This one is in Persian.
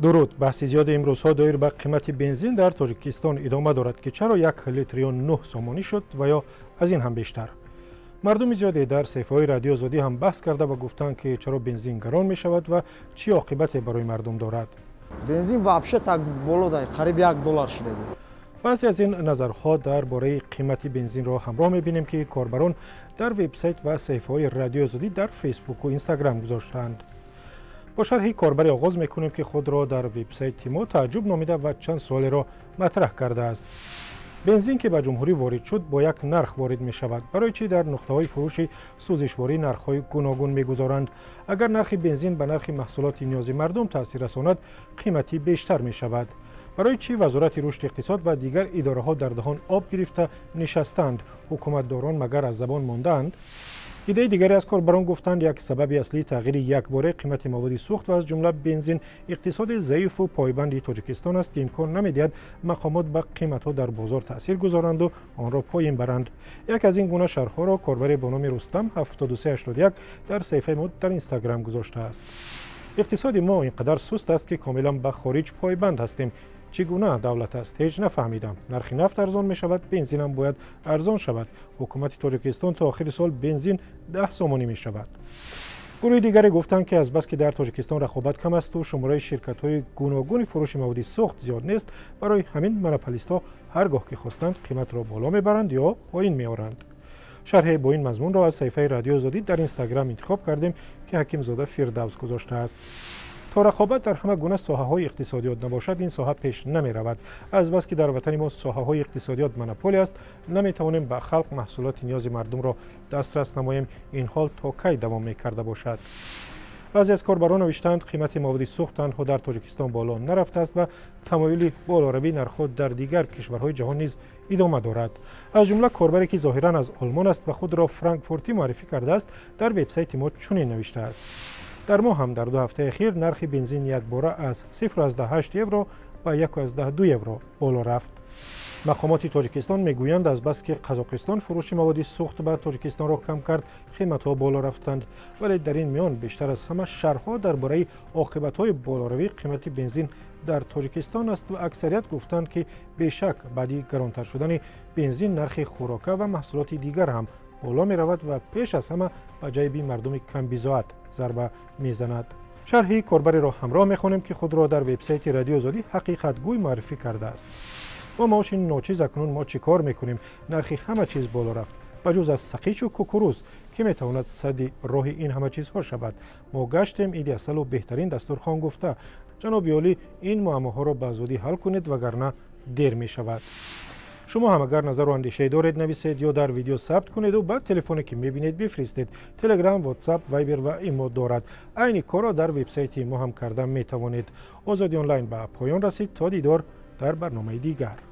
درود. بحث زیاد امروزها دایر به قیمت بنزین در تاجیکستان ادامه دارد که چرا 1 لیتر 9 سومانی شد و یا از این هم بیشتر. مردم زیادی در صفحه‌های رادیو آزادی هم بحث کرده و گفتند که چرا بنزین گران می شود و چی عاقبت برای مردم دارد. بنزین вообще так بالا داره، قریب $1 شده. بعضی از این نظرها درباره قیمت بنزین را همراه می‌بینیم که کاربران در وبسایت و صفحه‌های رادیو آزادی در فیسبوک و اینستاگرام گذاشتند. با شرح کاربری آغاز می‌کنیم که خود را در وبسایت ما تعجب نامیده و چند سوال را مطرح کرده است. بنزین که به جمهوری وارد شد با یک نرخ وارد می شود. برای چی در نقطه‌های فروش سوزشواری نرخ‌های گوناگون می‌گذارند؟ اگر نرخ بنزین به نرخ محصولات نیازی مردم تأثیر رساند، قیمتی بیشتر می شود. برای چی وزارت رشد اقتصاد و دیگر اداره‌ها در دهان آب گرفته نشستند؟ حکومتداران مگر از زبان ماندند؟ ایده دیگری از کاربران گفتند یک سبب اصلی تغییر یکباره قیمت مواد سوخت و از جمله بنزین اقتصاد ضعیف و پایبند تاجیکستان است که امکان نمی‌دهد مقامات به قیمت‌ها در بازار تأثیر گذارند و آن را پایین برند. یک از این گونه شرح‌ها را کاربر با نام رستم 7381 در صفحه ما در اینستاگرام گذاشته است. اقتصاد ما اینقدر سست است که کاملا به خارج پایبند هستیم. چگونه دولت است؟ هیچ نفهمیدم. نرخ نفت ارزان می شود، بنزین هم باید ارزان شود. حکومت تاجیکستان تا آخر سال بنزین 10 سومانی می شود. گروه دیگری گفتند که از بس که در تاجیکستان رقابت کم است و شماره شرکت‌های گوناگون فروش مواد سوخت زیاد نیست، برای همین مونوپولیست‌ها هرگاه که خواستند قیمت را بالا میبرند یا پایین میآورند. شرح با این مضمون را از صفحه رادیو آزادی در اینستاگرام انتخاب کردیم که حکیم زاده فردوس گذاشته است. تا رقابت در همه گونه ساحه‌های اقتصادیات نباشد، این ساحه پیش نمی رود. از بس که در وطن ما ساحه‌های اقتصادیات مونوپولی است، نمی توانیم به خلق محصولات نیاز مردم را دسترس نماییم. این حال تا کی دوام می کرده باشد؟ بعضی از کاربران نوشتند قیمت مواد سوخت تنها در تاجیکستان بالا نرفته است و تمایل بالاروی نرخ‌ها در دیگر کشورهای جهان نیز ادامه دارد. از جمله کاربری که ظاهراً از آلمان است و خود را فرانکفورتی معرفی کرده است، در وبسایت ما چنین نوشته است: در ما هم در 2 هفته اخیر نرخ بنزین یک باره از 0.8 یورو به 1.2 یورو بالا رفت. مقامات تاجیکستان میگویند از بس که قزاقستان فروش مواد سوخت به تاجیکستان را کم کرد، قیمت‌ها بالا رفتند. ولی در این میان بیشتر از همه شرح‌ها درباره عاقبت‌های بالاروی قیمت بنزین در تاجیکستان است و اکثریت گفتند که بیشک بعد گرانتر شدن بنزین نرخ خوراکه و محصولات دیگر هم بالا می رود و پیش از همه به جیب مردم کم بی‌ضاعت ضربه می زند. شرحی کاربری را همراه می خوانیم که خود را در وبسایت رادیو آزادی حقیقت گوی معرفی کرده است. با ماشین ناچیز اکنون ما چی کار می کنیم؟ نرخ همه چیز بالا رفت بجز از سقیچ و کوکوروز که می تواند صد راه این همه چیزها شود. ما گشتیم ایدی اصل و بهترین دسترخوان گفته. جناب عالی این معماها را به زودی حل کنید وگرنه دیر می شود. شما هم اگر نظر و اندیشه دارید نویسید یا در ویدیو ثبت کنید و بعد تلفنی که میبینید بفرستید. تلگرام، واتساپ، وایبر و ایمو دارد. عین کار را در وبسایت ما هم کرده میتوانید. آزادی آنلاین به پایان رسید. تا دیدار در برنامه دیگر.